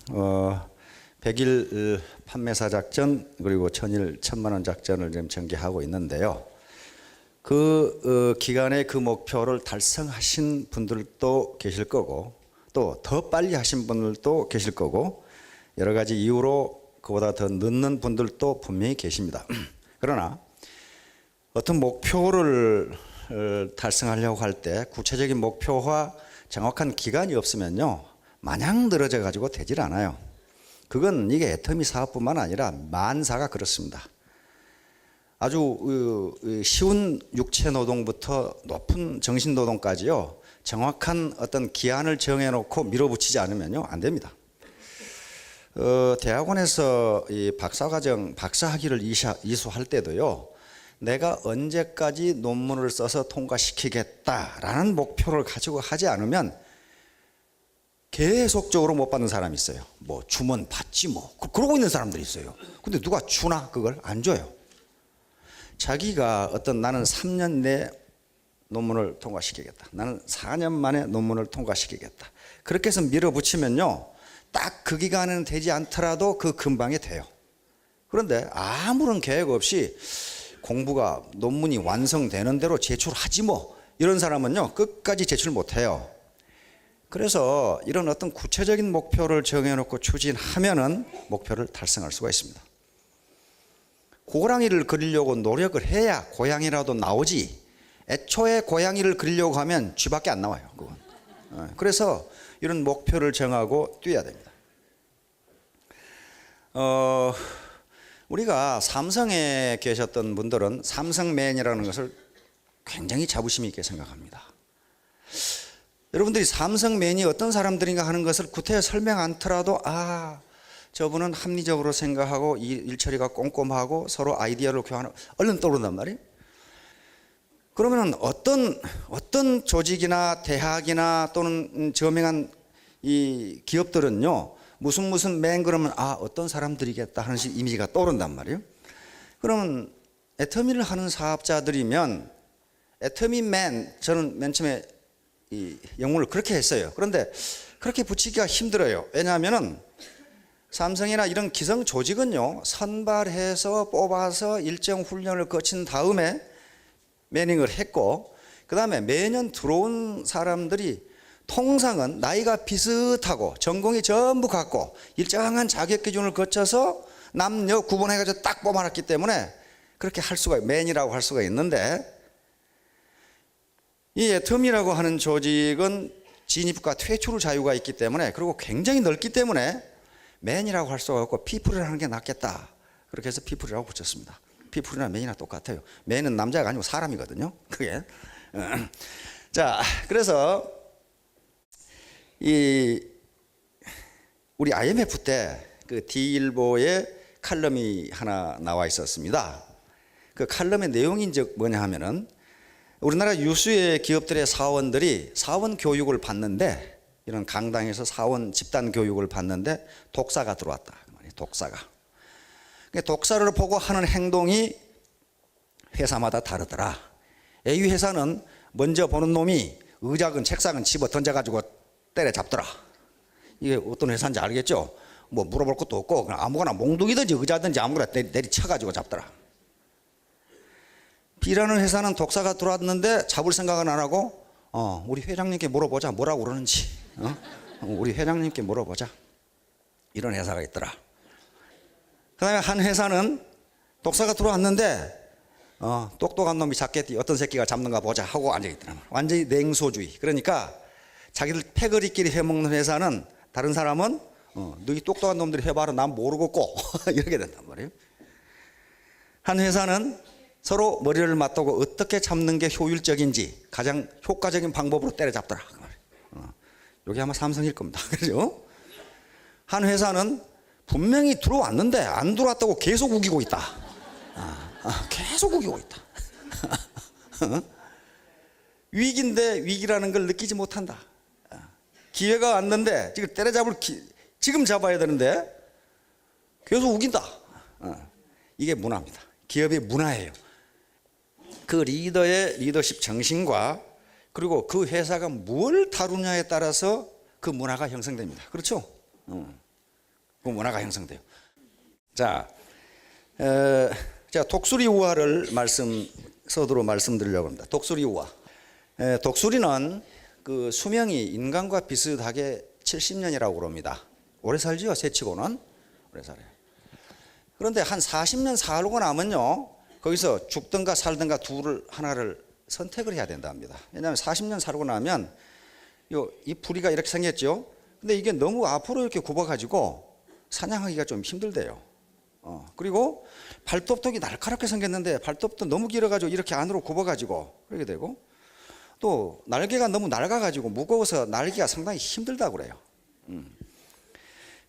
100일 판매사 작전 그리고 1000일 1000만원 작전을 지금 전개하고 있는데요. 그 기간에 그 목표를 달성하신 분들도 계실 거고 또 더 빨리 하신 분들도 계실 거고 여러 가지 이유로 그보다 더 늦는 분들도 분명히 계십니다. 그러나 어떤 목표를 달성하려고 할 때 구체적인 목표와 정확한 기간이 없으면요 마냥 늘어져 가지고 되질 않아요. 그건 이게 애터미 사업뿐만 아니라 만사가 그렇습니다. 아주 쉬운 육체 노동부터 높은 정신 노동까지요 정확한 어떤 기한을 정해놓고 밀어붙이지 않으면요 안 됩니다. 대학원에서 이 박사과정 박사학위를 이수할 때도요 내가 언제까지 논문을 써서 통과시키겠다라는 목표를 가지고 하지 않으면 계속적으로 못 받는 사람이 있어요. 뭐 주면 받지 뭐 그러고 있는 사람들이 있어요. 근데 누가 주나? 그걸 안 줘요. 자기가 어떤 나는 3년 내 논문을 통과시키겠다, 나는 4년 만에 논문을 통과시키겠다 그렇게 해서 밀어붙이면요 딱 그 기간에는 되지 않더라도 그 근방에 돼요. 그런데 아무런 계획 없이 공부가 논문이 완성되는 대로 제출하지 뭐 이런 사람은요 끝까지 제출 못해요. 그래서 이런 어떤 구체적인 목표를 정해놓고 추진하면은 목표를 달성할 수가 있습니다. 고랑이를 그리려고 노력을 해야 고양이라도 나오지 애초에 고양이를 그리려고 하면 쥐밖에 안 나와요. 그건. 그래서 이런 목표를 정하고 뛰어야 됩니다. 우리가 삼성에 계셨던 분들은 삼성맨이라는 것을 굉장히 자부심 있게 생각합니다. 여러분들이 삼성맨이 어떤 사람들인가 하는 것을 구태여 설명 않더라도 저분은 합리적으로 생각하고 일 처리가 꼼꼼하고 서로 아이디어를 교환하고 얼른 떠오른단 말이에요. 그러면 어떤 조직이나 대학이나 또는 저명한 이 기업들은요 무슨 맨 그러면 어떤 사람들이겠다 하는 이미지가 떠오른단 말이에요. 그러면 애터미를 하는 사업자들이면 애터미맨, 저는 맨 처음에 이 영문을 그렇게 했어요. 그런데 그렇게 붙이기가 힘들어요. 왜냐하면은 삼성이나 이런 기성 조직은요 선발해서 뽑아서 일정 훈련을 거친 다음에 매닝을 했고 그 다음에 매년 들어온 사람들이 통상은 나이가 비슷하고 전공이 전부 같고 일정한 자격 기준을 거쳐서 남녀 구분해가지고 딱 뽑아놨기 때문에 그렇게 할 수가 맨이라고 할 수가 있는데 이 애터미라고 하는 조직은 진입과 퇴출 자유가 있기 때문에 그리고 굉장히 넓기 때문에 맨이라고 할 수가 없고 피플이라고 하는 게 낫겠다. 그렇게 해서 피플이라고 붙였습니다. 피플이나 맨이나 똑같아요. 맨은 남자가 아니고 사람이거든요. 그게. 자, 그래서 우리 IMF 때 그 D일보에 칼럼이 하나 나와 있었습니다. 그 칼럼의 내용이 뭐냐 하면은 우리나라 유수의 기업들의 사원들이 사원 교육을 받는데 이런 강당에서 사원 집단 교육을 받는데 독사가 들어왔다. 독사가. 독사를 보고 하는 행동이 회사마다 다르더라. A 회사는 먼저 보는 놈이 의자건 책상은 집어 던져가지고 때려잡더라. 이게 어떤 회사인지 알겠죠? 뭐 물어볼 것도 없고 그냥 아무거나 몽둥이든지 의자든지 아무거나 내리쳐가지고 잡더라. B라는 회사는 독사가 들어왔는데 잡을 생각은 안 하고 우리 회장님께 물어보자. 뭐라고 그러는지. 우리 회장님께 물어보자. 이런 회사가 있더라. 그 다음에 한 회사는 독사가 들어왔는데 똑똑한 놈이 잡겠지. 어떤 새끼가 잡는가 보자 하고 앉아있더라. 완전히 냉소주의. 그러니까 자기들 패거리끼리 해먹는 회사는 다른 사람은 너희 똑똑한 놈들이 해봐라. 난 모르겠고 이렇게 된단 말이에요. 한 회사는 서로 머리를 맞대고 어떻게 잡는 게 효율적인지 가장 효과적인 방법으로 때려잡더라. 이게 아마 삼성일 겁니다. 그죠? 한 회사는 분명히 들어왔는데 안 들어왔다고 계속 우기고 있다. 계속 우기고 있다. 위기인데 위기라는 걸 느끼지 못한다. 기회가 왔는데 지금 잡아야 되는데 계속 우긴다. 이게 문화입니다. 기업의 문화예요. 그 리더의 리더십 정신과 그리고 그 회사가 뭘 다루냐에 따라서 그 문화가 형성됩니다. 그렇죠? 그 문화가 형성돼요. 자, 제가 독수리 우화를 서두로 말씀드리려고 합니다. 독수리 우화. 독수리는 그 수명이 인간과 비슷하게 70년이라고 그럽니다. 오래 살지요, 새치고는. 오래 살아요. 그런데 한 40년 살고 나면요, 거기서 죽든가 살든가 하나를 선택을 해야 된답니다. 왜냐하면 40년 살고 나면 이 부리가 이렇게 생겼죠. 근데 이게 너무 앞으로 이렇게 굽어가지고 사냥하기가 좀 힘들대요. 그리고 발톱이 날카롭게 생겼는데 발톱도 너무 길어가지고 이렇게 안으로 굽어가지고 그렇게 되고, 또 날개가 너무 낡아가지고 무거워서 날기가 상당히 힘들다고 그래요.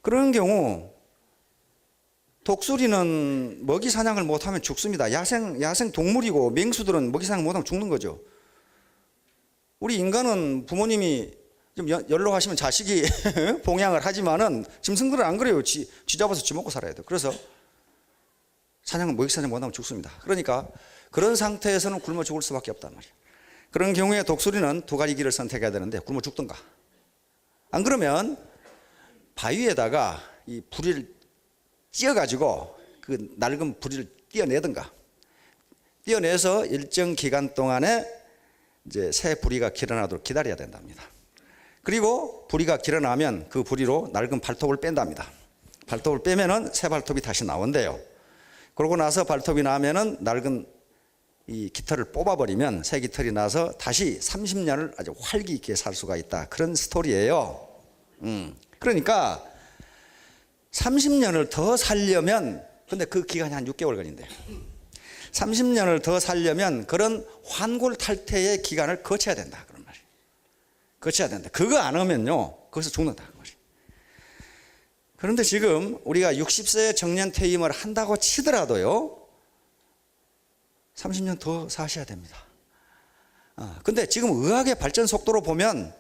그런 경우 독수리는 먹이 사냥을 못하면 죽습니다. 야생 동물이고 맹수들은 먹이 사냥 못하면 죽는 거죠. 우리 인간은 부모님이 좀 연로하시면 자식이 봉양을 하지만은 짐승들은 안 그래요. 쥐 잡아서 쥐 먹고 살아야 돼요. 그래서 먹이 사냥 못하면 죽습니다. 그러니까 그런 상태에서는 굶어 죽을 수밖에 없단 말이에요. 그런 경우에 독수리는 두 가지 길을 선택해야 되는데, 굶어 죽든가, 안 그러면 바위에다가 이 부리를 찧어가지고 그 낡은 부리를 떼어내든가, 떼어내서 일정 기간 동안에 이제 새 부리가 길어나도록 기다려야 된답니다. 그리고 부리가 길어나면 그 부리로 낡은 발톱을 뺀답니다. 발톱을 빼면은 새 발톱이 다시 나온대요. 그러고 나서 발톱이 나면은 낡은 이 깃털을 뽑아버리면 새 깃털이 나서 다시 30년을 아주 활기 있게 살 수가 있다. 그런 스토리예요. 그러니까 30년을 더 살려면, 근데 그 기간이 한 6개월 걸린대요. 30년을 더 살려면 그런 환골탈태의 기간을 거쳐야 된다. 그런 말이에요. 거쳐야 된다. 그거 안 하면요, 거기서 죽는다. 그 말이에요. 그런데 지금 우리가 60세 정년 퇴임을 한다고 치더라도요, 30년 더 사셔야 됩니다. 근데 지금 의학의 발전 속도로 보면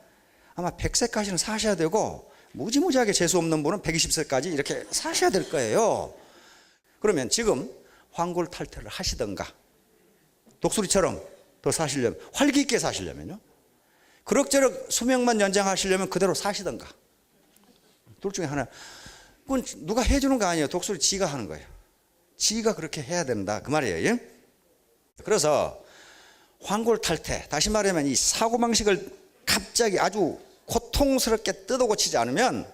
아마 100세까지는 사셔야 되고, 무지무지하게 재수 없는 분은 120세까지 이렇게 사셔야 될 거예요. 그러면 지금 환골탈태를 하시던가, 독수리처럼 더 사시려면, 활기 있게 사시려면요, 그럭저럭 수명만 연장하시려면 그대로 사시던가, 둘 중에 하나. 그건 누가 해주는 거 아니에요. 독수리 지가 하는 거예요. 지가 그렇게 해야 된다, 그 말이에요. 예? 그래서 환골탈태, 다시 말하면 이 사고방식을 갑자기 아주 고통스럽게 뜯어고치지 않으면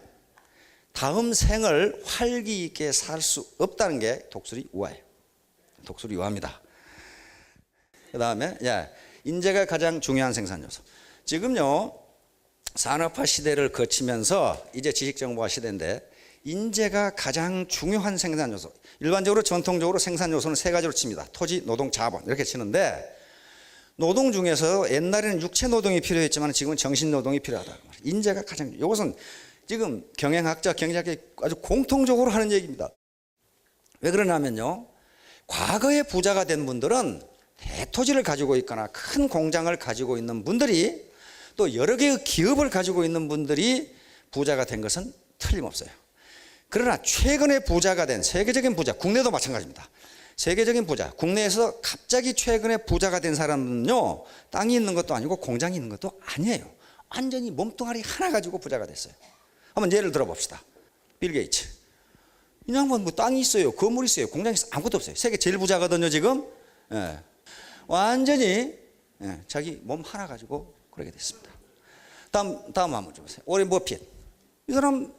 다음 생을 활기 있게 살 수 없다는 게 독수리 우화예요. 독수리 우화입니다. 그 다음에 인재가 가장 중요한 생산 요소. 지금요, 산업화 시대를 거치면서 이제 지식정보화 시대인데, 인재가 가장 중요한 생산 요소. 일반적으로 전통적으로 생산 요소는 세 가지로 칩니다. 토지, 노동, 자본 이렇게 치는데, 노동 중에서 옛날에는 육체 노동이 필요했지만 지금은 정신 노동이 필요하다. 인재가 가장, 이것은 지금 경영학자, 경제학이 아주 공통적으로 하는 얘기입니다. 왜 그러냐면요, 과거에 부자가 된 분들은 대토지를 가지고 있거나 큰 공장을 가지고 있는 분들이, 또 여러 개의 기업을 가지고 있는 분들이 부자가 된 것은 틀림없어요. 그러나 최근에 부자가 된 세계적인 부자, 국내도 마찬가지입니다. 세계적인 부자, 국내에서 갑자기 최근에 부자가 된 사람은요, 땅이 있는 것도 아니고 공장이 있는 것도 아니에요. 완전히 몸뚱아리 하나 가지고 부자가 됐어요. 한번 예를 들어 봅시다. 빌 게이츠. 이 양반 뭐 땅이 있어요, 건물이 있어요, 공장이 있어요, 아무것도 없어요. 세계 제일 부자거든요, 지금. 완전히 자기 몸 하나 가지고 그러게 됐습니다. 다음 한번 좀 보세요. 오렌 버핏. 이 사람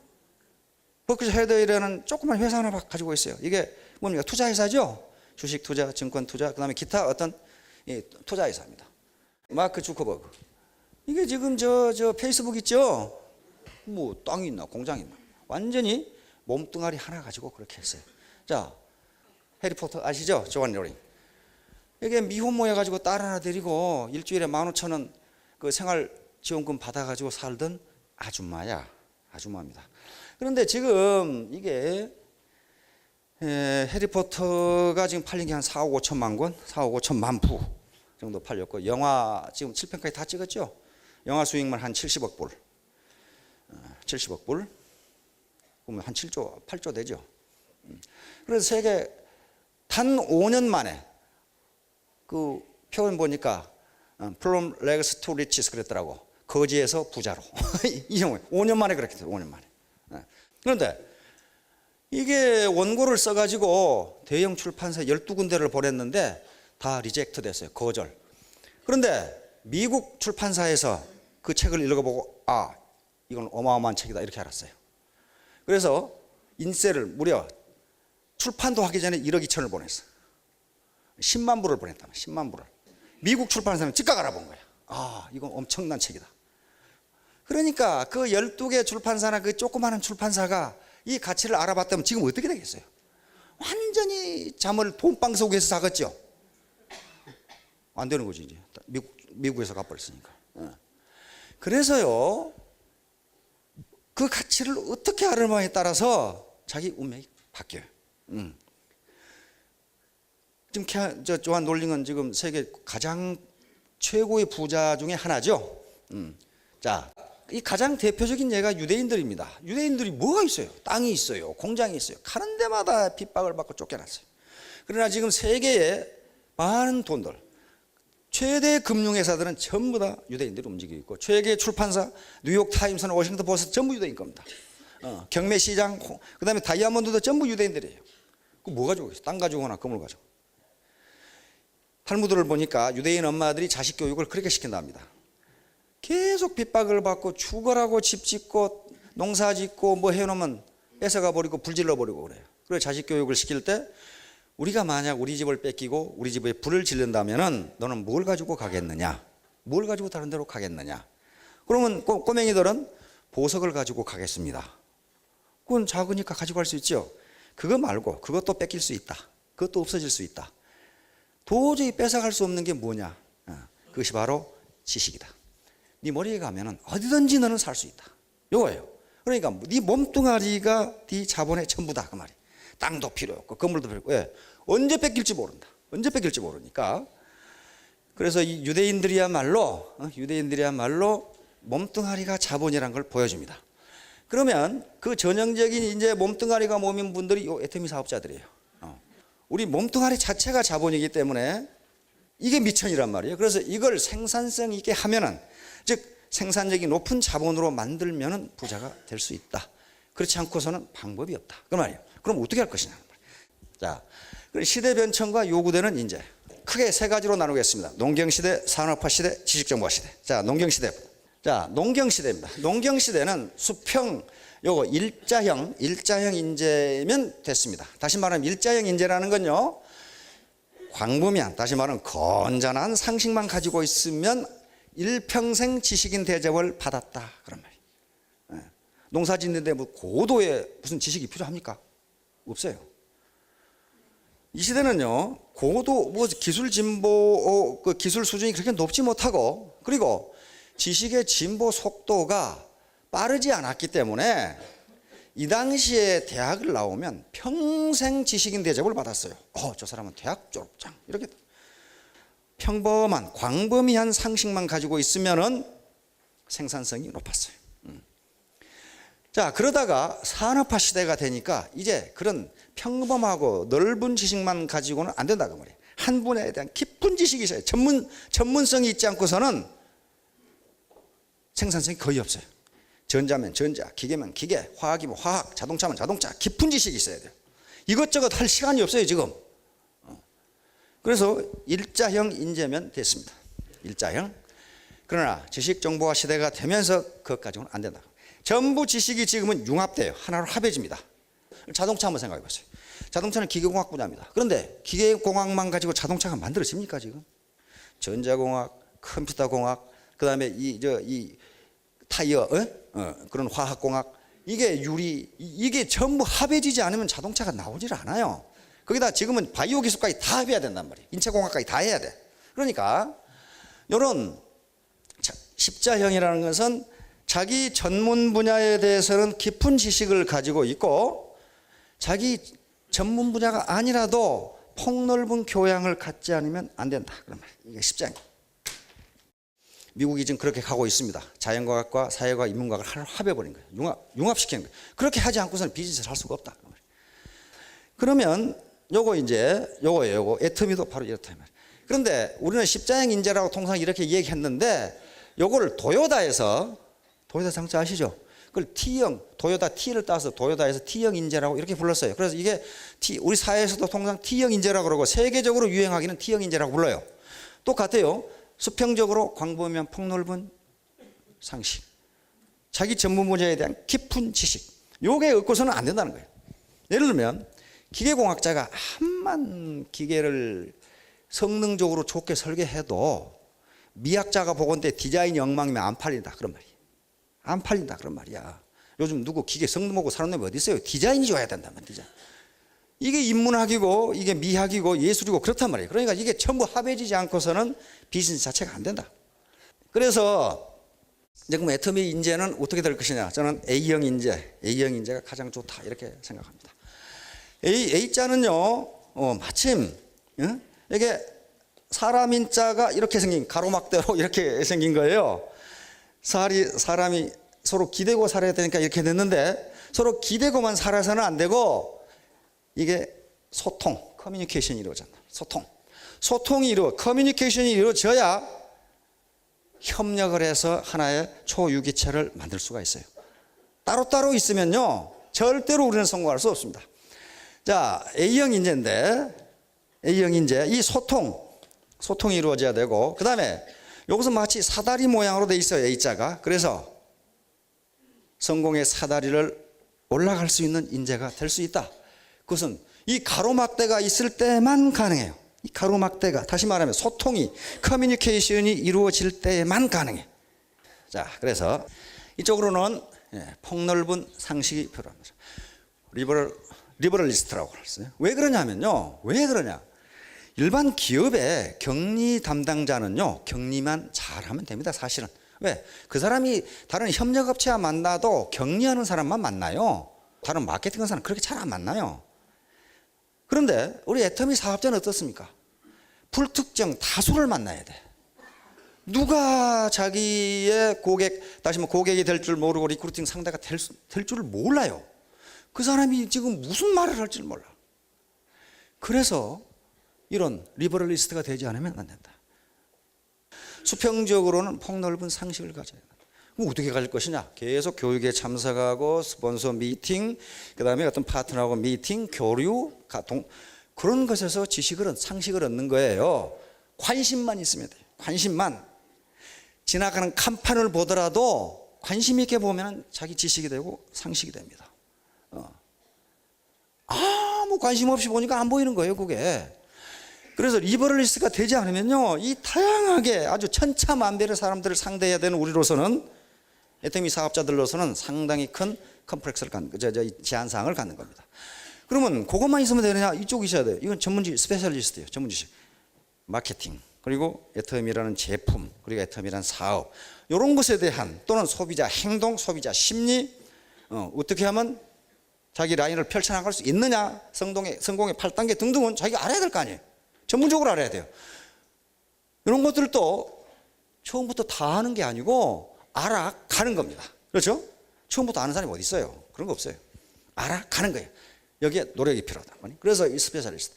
버크셔 해더웨이라는 조그만 회사 하나 가지고 있어요. 이게 뭡니까? 투자회사죠. 주식 투자, 증권 투자, 그 다음에 기타 어떤 투자회사입니다. 마크 주커버그. 이게 지금 저 페이스북 있죠? 뭐 땅이 있나 공장이 있나, 완전히 몸뚱아리 하나 가지고 그렇게 했어요. 자, 해리포터 아시죠? 조한 로링. 이게 미혼모여 가지고 딸 하나 데리고 일주일에 15,000원 그 생활지원금 받아가지고 살던 아줌마입니다. 그런데 지금 이게 해리포터가 지금 팔린 게 한 4억 5천만 권, 4억 5천만 부 정도 팔렸고, 영화 지금 7편까지 다 찍었죠. 영화 수익만 한 70억 불. 70억 불. 그러면 한 7조, 8조 되죠. 그래서 세계 단 5년 만에 그 표현 보니까 From Rags to Riches 그랬더라고. 거지에서 부자로. 이 경우에 5년 만에 그렇게 돼요. 5년 만에. 그런데 이게 원고를 써가지고 대형 출판사 12군데를 보냈는데 다 리젝트 됐어요. 거절. 그런데 미국 출판사에서 그 책을 읽어보고 아, 이건 어마어마한 책이다 이렇게 알았어요. 그래서 인쇄를 무려 출판도 하기 전에 1억 2천을 보냈어. 10만 부를 보냈다. 10만 부를. 미국 출판사는 즉각 알아본 거야. 아, 이건 엄청난 책이다. 그러니까 그 12개 출판사나 그 조그마한 출판사가 이 가치를 알아봤다면 지금 어떻게 되겠어요? 완전히 잠을 돈방 속에서 자겠죠. 안 되는 거지 이제. 미국에서 갚아버렸으니까. 그래서요, 그 가치를 어떻게 알느냐에 따라서 자기 운명이 바뀌어요. 지금 조한 롤링은 지금 세계 가장 최고의 부자 중에 하나죠. 자, 이 가장 대표적인 예가 유대인들입니다. 유대인들이 뭐가 있어요? 땅이 있어요. 공장이 있어요. 가는 데마다 핍박을 받고 쫓겨났어요. 그러나 지금 세계에 많은 돈들, 최대 금융회사들은 전부 다 유대인들이 움직이고 있고, 최대 출판사, 뉴욕 타임스나 워싱턴 포스트 전부 유대인 겁니다. 경매 시장, 그 다음에 다이아몬드도 전부 유대인들이에요. 그 뭐 가지고 있어요? 땅 가지고 오거나 금을 가지고. 탈무드를 보니까 유대인 엄마들이 자식 교육을 그렇게 시킨답니다. 계속 핍박을 받고 죽어라고 집 짓고 농사 짓고 뭐 해놓으면 뺏어가 버리고 불질러 버리고 그래요. 그래서 자식 교육을 시킬 때 우리가 만약 우리 집을 뺏기고 우리 집에 불을 지른다면은 너는 뭘 가지고 가겠느냐? 뭘 가지고 다른 데로 가겠느냐? 그러면 꼬맹이들은 보석을 가지고 가겠습니다. 그건 작으니까 가지고 갈 수 있죠. 그거 말고 그것도 뺏길 수 있다. 그것도 없어질 수 있다. 도저히 뺏어갈 수 없는 게 뭐냐? 그것이 바로 지식이다. 네 머리에 가면은 어디든지 너는 살 수 있다. 요거예요. 그러니까 네 몸뚱아리가 네 자본의 전부다 그 말이. 땅도 필요 없고 건물도 필요 없고. 왜? 언제 뺏길지 모른다. 언제 뺏길지 모르니까. 그래서 이 유대인들이야말로 몸뚱아리가 자본이라는 걸 보여줍니다. 그러면 그 전형적인 이제 몸뚱아리가 몸인 분들이 요 애터미 사업자들이에요. 우리 몸뚱아리 자체가 자본이기 때문에 이게 미천이란 말이에요. 그래서 이걸 생산성 있게 하면은, 즉 생산력이 높은 자본으로 만들면은 부자가 될 수 있다. 그렇지 않고서는 방법이 없다. 그 말이에요. 그럼 어떻게 할 것이냐. 자, 시대 변천과 요구되는 이제 크게 세 가지로 나누겠습니다. 농경시대, 산업화시대, 지식정보화시대. 자, 농경시대. 자, 농경시대입니다. 농경시대는 수평, 요거 일자형 인재면 됐습니다. 다시 말하면 일자형 인재라는 건요, 광범위한, 다시 말하면 건전한 상식만 가지고 있으면 일평생 지식인 대접을 받았다. 그런 말이에요. 농사 짓는데 뭐 고도의 무슨 지식이 필요합니까? 없어요. 이 시대는요, 고도, 뭐 기술 진보, 그 기술 수준이 그렇게 높지 못하고, 그리고 지식의 진보 속도가 빠르지 않았기 때문에 이 당시에 대학을 나오면 평생 지식인 대접을 받았어요. 저 사람은 대학 졸업장. 이렇게 평범한, 광범위한 상식만 가지고 있으면은 생산성이 높았어요. 자, 그러다가 산업화 시대가 되니까 이제 그런 평범하고 넓은 지식만 가지고는 안 된다 그 말이에요. 한 분야에 대한 깊은 지식이 있어요. 전문성이 있지 않고서는 생산성이 거의 없어요. 전자면 전자, 기계면 기계, 화학이면 화학, 자동차면 자동차, 깊은 지식이 있어야 돼요. 이것저것 할 시간이 없어요 지금. 그래서 일자형 인재면 됐습니다. 일자형. 그러나 지식정보화 시대가 되면서 그것 가지고는 안 된다. 전부 지식이 지금은 융합돼요. 하나로 합해집니다. 자동차 한번 생각해 보세요. 자동차는 기계공학 분야입니다. 그런데 기계공학만 가지고 자동차가 만들어집니까 지금? 전자공학, 컴퓨터공학, 그 다음에 이 타이어, 그런 화학공학, 이게 유리, 이게 전부 합해지지 않으면 자동차가 나오질 않아요. 거기다 지금은 바이오 기술까지 다 합해야 된단 말이에요. 인체공학까지 다 해야 돼. 그러니까 이런 십자형이라는 것은 자기 전문 분야에 대해서는 깊은 지식을 가지고 있고 자기 전문 분야가 아니라도 폭넓은 교양을 갖지 않으면 안 된다. 그런 말이에요. 이게 십자형. 미국이 지금 그렇게 가고 있습니다. 자연과학과 사회과학, 인문과학을 하나로 합해버린 거예요. 융합시키는 거예요. 그렇게 하지 않고서는 비즈니스를 할 수가 없다. 그러면 요거 애터미도 바로 이렇다. 그런데 우리는 십자형 인재라고 통상 이렇게 얘기했는데 요거를 도요타 장차 아시죠? 그걸 T형, 도요타 T를 따서 도요타에서 T형 인재라고 이렇게 불렀어요. 그래서 이게 우리 사회에서도 통상 T형 인재라고 그러고 세계적으로 유행하기는 T형 인재라고 불러요. 똑같아요. 수평적으로 광범위한 폭넓은 상식, 자기 전문 분야에 대한 깊은 지식, 요게 없고서는 안 된다는 거예요. 예를 들면 기계공학자가 암만 기계를 성능적으로 좋게 설계해도 미학자가 보건대 디자인이 엉망이면 안 팔린다 그런 말이에요. 안 팔린다 그런 말이야. 요즘 누구 기계 성능 보고 사는 놈이 어디 있어요? 디자인이 좋아야 된다면 디자인. 이게 인문학이고 이게 미학이고 예술이고 그렇단 말이에요. 그러니까 이게 전부 합해지지 않고서는 비즈니스 자체가 안 된다. 그래서 이제 그럼 애터미 인재는 어떻게 될 것이냐? 저는 A형 인재가 가장 좋다 이렇게 생각합니다. A자는요, 마침 이게 사람 인자가 이렇게 생긴 가로막대로 이렇게 생긴 거예요. 사람이 서로 기대고 살아야 되니까 이렇게 됐는데 서로 기대고만 살아서는 안 되고 이게 소통, 커뮤니케이션이 이루어진다. 커뮤니케이션이 이루어져야 협력을 해서 하나의 초유기체를 만들 수가 있어요. 따로따로 있으면요 절대로 우리는 성공할 수 없습니다. 자, A형 인재인데 이 소통이 이루어져야 되고, 그 다음에 여기서 마치 사다리 모양으로 돼 있어요. A자가. 그래서 성공의 사다리를 올라갈 수 있는 인재가 될 수 있다. 그것은 이 가로막대가 있을 때만 가능해요. 이 가로막대가, 다시 말하면 커뮤니케이션이 이루어질 때만 가능해. 자, 그래서 이쪽으로는 폭넓은 상식이 필요합니다. 리버럴리스트라고 그랬어요. 왜 그러냐면요. 일반 기업의 격리 담당자는요, 격리만 잘하면 됩니다, 사실은. 왜? 그 사람이 다른 협력업체와 만나도 격리하는 사람만 만나요. 다른 마케팅하는 사람 그렇게 잘 안 만나요. 그런데 우리 애터미 사업자는 어떻습니까? 불특정 다수를 만나야 돼. 누가 자기의 다시 고객이 될 줄 모르고 리크루팅 상대가 될 줄을 몰라요. 그 사람이 지금 무슨 말을 할지 몰라. 그래서 이런 리버럴리스트가 되지 않으면 안 된다. 수평적으로는 폭넓은 상식을 가져야 된다. 그럼 어떻게 가질 것이냐? 계속 교육에 참석하고 스폰서 미팅, 그 다음에 어떤 파트너하고 미팅, 교류, 그런 것에서 상식을 얻는 거예요. 관심만 있으면 돼요. 관심만. 지나가는 간판을 보더라도 관심 있게 보면 자기 지식이 되고 상식이 됩니다. 아무 관심 없이 보니까 안 보이는 거예요, 그게. 그래서 리버럴리스트가 되지 않으면요, 이 다양하게 아주 천차만별의 사람들을 상대해야 되는 우리로서는, 애터미 사업자들로서는 상당히 큰 컴플렉스를 제한사항을 갖는 겁니다. 그러면 그것만 있으면 되느냐? 이쪽이 있어야 돼요. 이건 전문지식, 스페셜리스트예요. 전문지식. 마케팅, 그리고 애터미라는 제품, 그리고 애터미라는 사업, 이런 것에 대한, 또는 소비자 행동, 소비자 심리, 어떻게 하면 자기 라인을 펼쳐나갈 수 있느냐, 성공의 8단계 등등은 자기가 알아야 될 거 아니에요. 전문적으로 알아야 돼요. 이런 것들도 처음부터 다 하는 게 아니고 알아가는 겁니다. 그렇죠? 처음부터 아는 사람이 어디 있어요? 그런 거 없어요. 알아가는 거예요. 여기에 노력이 필요하다. 그래서 이 스페셜리스트.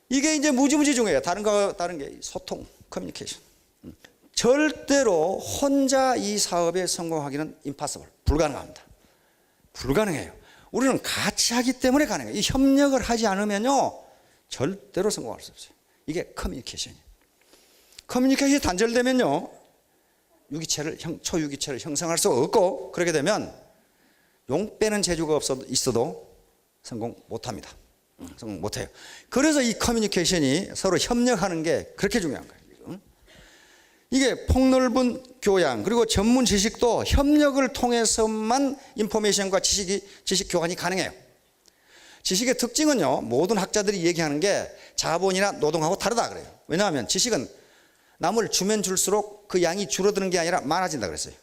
이게 이제 무지무지 중요해요. 다른 게 소통, 커뮤니케이션. 절대로 혼자 이 사업에 성공하기는 impossible. 불가능합니다. 불가능해요. 우리는 같이 하기 때문에 가능해요. 이 협력을 하지 않으면요, 절대로 성공할 수 없어요. 이게 커뮤니케이션이에요. 커뮤니케이션이 단절되면요, 초유기체를 형성할 수 없고, 그렇게 되면 용 빼는 재주가 있어도 성공 못합니다. 성공 못해요. 그래서 이 커뮤니케이션이 서로 협력하는 게 그렇게 중요한 거예요. 이게 폭넓은 교양, 그리고 전문 지식도 협력을 통해서만 인포메이션과 지식 교환이 가능해요. 지식의 특징은요, 모든 학자들이 얘기하는 게 자본이나 노동하고 다르다 그래요. 왜냐하면 지식은 남을 주면 줄수록 그 양이 줄어드는 게 아니라 많아진다 그랬어요.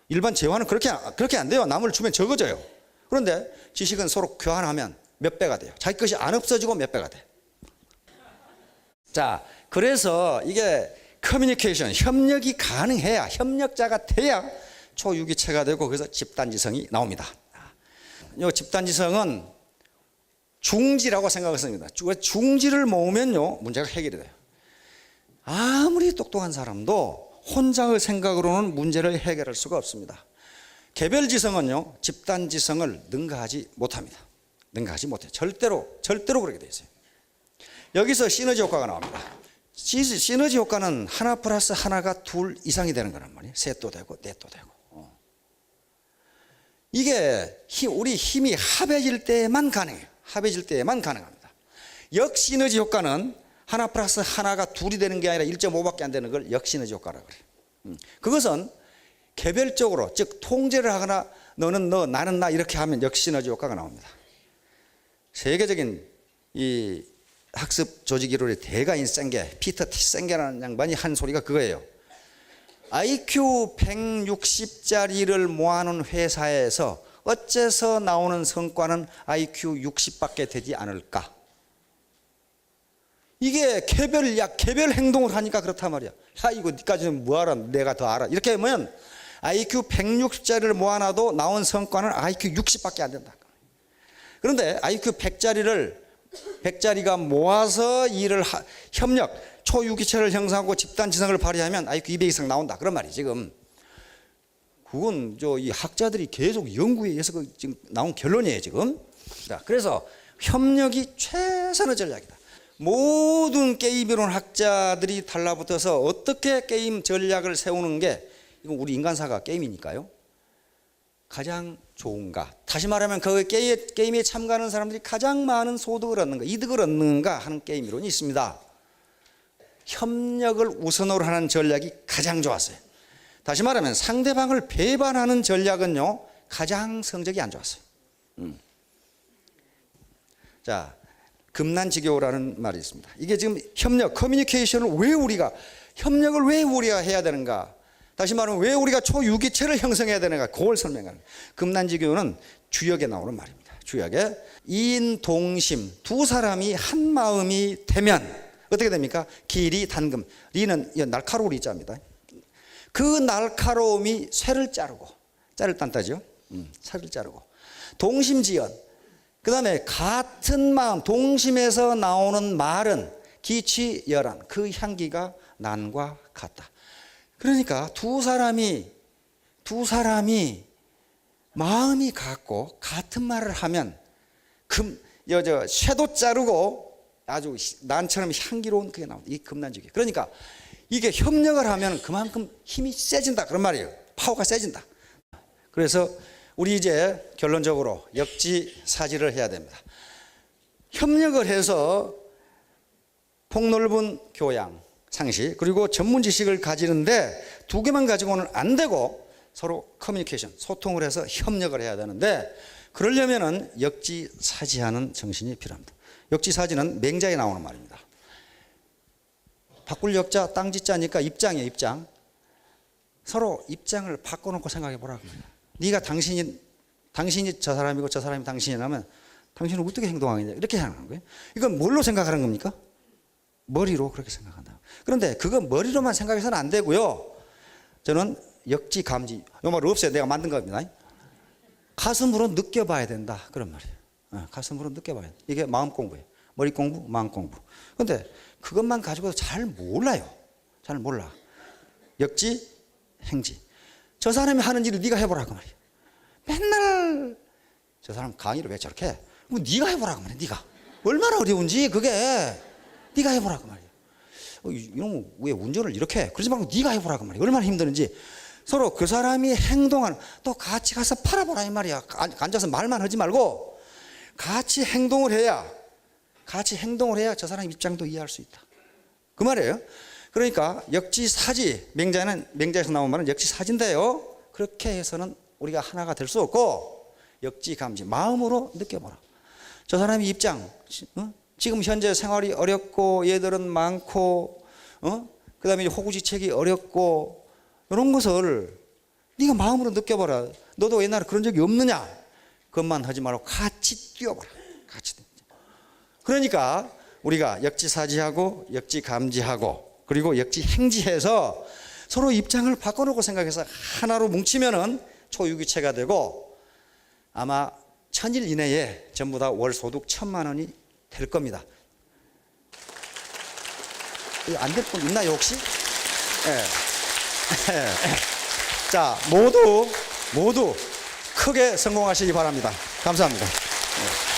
일반 재화는 그렇게 안 돼요. 남을 주면 적어져요. 그런데 지식은 서로 교환하면 몇 배가 돼요. 자기 것이 안 없어지고 몇 배가 돼. 자, 그래서 이게 커뮤니케이션, 협력이 가능해야, 협력자가 돼야 초유기체가 되고, 그래서 집단지성이 나옵니다. 이 집단지성은 중지라고 생각했습니다. 중지를 모으면요, 문제가 해결이 돼요. 아무리 똑똑한 사람도 혼자의 생각으로는 문제를 해결할 수가 없습니다. 개별지성은요, 집단지성을 능가하지 못합니다. 능가하지 못해요. 절대로 그렇게 돼 있어요. 여기서 시너지 효과가 나옵니다. 시너지 효과는 하나 플러스 하나가 둘 이상이 되는 거란 말이에요. 셋도 되고 넷도 되고. 이게 우리 힘이 합해질 때만 가능해요. 합해질 때만 가능합니다. 역시너지 효과는 하나 플러스 하나가 둘이 되는 게 아니라 1.5밖에 안 되는 걸 역시너지 효과라고 그래요. 그것은 개별적으로, 즉 통제를 하거나 너는 너 나는 나 이렇게 하면 역시너지 효과가 나옵니다. 세계적인 이 학습 조직 이론의 대가인 생게, 피터 T 생게라는 양반이 한 소리가 그거예요. IQ 160짜리를 모아놓은 회사에서 어째서 나오는 성과는 IQ 60밖에 되지 않을까? 이게 개별 행동을 하니까 그렇단 말이야. 야, 이거 니까지는 뭐 알아? 내가 더 알아. 이렇게 하면 IQ 160짜리를 모아놔도 나온 성과는 IQ 60밖에 안 된다. 그런데 IQ 100짜리가 모아서 협력, 초유기체를 형성하고 집단지성을 발휘하면 IQ 200 이상 나온다. 그런 말이 지금. 그건 이 학자들이 계속 연구에 의해서 지금 나온 결론이에요, 지금. 자, 그래서 협력이 최선의 전략이다. 모든 게임이론 학자들이 달라붙어서 어떻게 게임 전략을 세우는 게, 이건 우리 인간사가 게임이니까요, 가장 좋은가. 다시 말하면 그 게임에 참가하는 사람들이 가장 많은 소득을 얻는가, 이득을 얻는가 하는 게임 이론이 있습니다. 협력을 우선으로 하는 전략이 가장 좋았어요. 다시 말하면 상대방을 배반하는 전략은요, 가장 성적이 안 좋았어요. 자, 금난지교라는 말이 있습니다. 이게 지금 협력을 협력을 왜 우리가 해야 되는가? 다시 말하면 왜 우리가 초유기체를 형성해야 되는가? 그걸 설명하는 거예요. 금난지교는 주역에 나오는 말입니다. 주역에 이인동심, 두 사람이 한 마음이 되면 어떻게 됩니까? 기리 단금. 리는 날카로울 이자입니다. 그 날카로움이 쇠를 자르고, 짤을 딴따죠. 쇠를 자르고. 동심지연. 그 다음에 같은 마음, 동심에서 나오는 말은 기취열한, 그 향기가 난과 같다. 그러니까 두 사람이 마음이 같고 같은 말을 하면 쇠도 자르고 아주 난처럼 향기로운 그게 나옵니다. 이 금난지기. 그러니까 이게 협력을 하면 그만큼 힘이 세진다. 그런 말이에요. 파워가 세진다. 그래서 우리 이제 결론적으로 역지사지를 해야 됩니다. 협력을 해서 폭넓은 교양, 상식, 그리고 전문 지식을 가지는데 두 개만 가지고는 안 되고 서로 커뮤니케이션, 소통을 해서 협력을 해야 되는데, 그러려면은 역지사지하는 정신이 필요합니다. 역지사지는 맹자에 나오는 말입니다. 바꿀 역자, 땅지자니까 입장이에요, 입장. 서로 입장을 바꿔놓고 생각해 보라고 합니다. 네가 당신이 저 사람이고 저 사람이 당신이라면 당신은 어떻게 행동하겠냐, 이렇게 생각하는 거예요. 이건 뭘로 생각하는 겁니까? 머리로 그렇게 생각한다. 그런데 그거 머리로만 생각해서는 안 되고요. 저는 역지감지, 이 말 없어요. 내가 만든 겁니다. 가슴으로 느껴봐야 된다. 그런 말이에요. 가슴으로 느껴봐야 돼. 이게 마음 공부예요. 머리 공부, 마음 공부. 그런데 그것만 가지고도 잘 몰라요. 잘 몰라. 역지, 행지. 저 사람이 하는 일을 네가 해보라고 말이에요. 맨날 저 사람 강의를 왜 저렇게 해? 뭐 네가 해보라고 말이에요. 네가. 얼마나 어려운지 그게. 네가 해보라고 말이에요. 이놈 왜 운전을 이렇게 해? 그러지 말고 네가 해보라고 말이에요. 얼마나 힘드는지. 서로 그 사람이 행동하는, 또 같이 가서 팔아보라 이 말이야. 앉아서 말만 하지 말고 같이 행동을 해야 저 사람 입장도 이해할 수 있다. 그 말이에요. 그러니까 역지사지, 맹자에서 나온 말은 역지사지인데요, 그렇게 해서는 우리가 하나가 될 수 없고 역지감지, 마음으로 느껴보라. 저 사람의 입장, 지금 현재 생활이 어렵고 얘들은 많고, 그 다음에 호구지책이 어렵고, 이런 것을 네가 마음으로 느껴봐라. 너도 옛날에 그런 적이 없느냐? 그것만 하지 말고 같이 뛰어봐라. 같이. 그러니까 우리가 역지사지하고 역지감지하고 그리고 역지행지해서 서로 입장을 바꿔놓고 생각해서 하나로 뭉치면은 초유기체가 되고, 아마 1000일 이내에 전부 다 월 소득 1000만 원이 될 겁니다. 안 될 분 있나요 혹시? 자, 모두 모두 크게 성공하시기 바랍니다. 감사합니다. 네.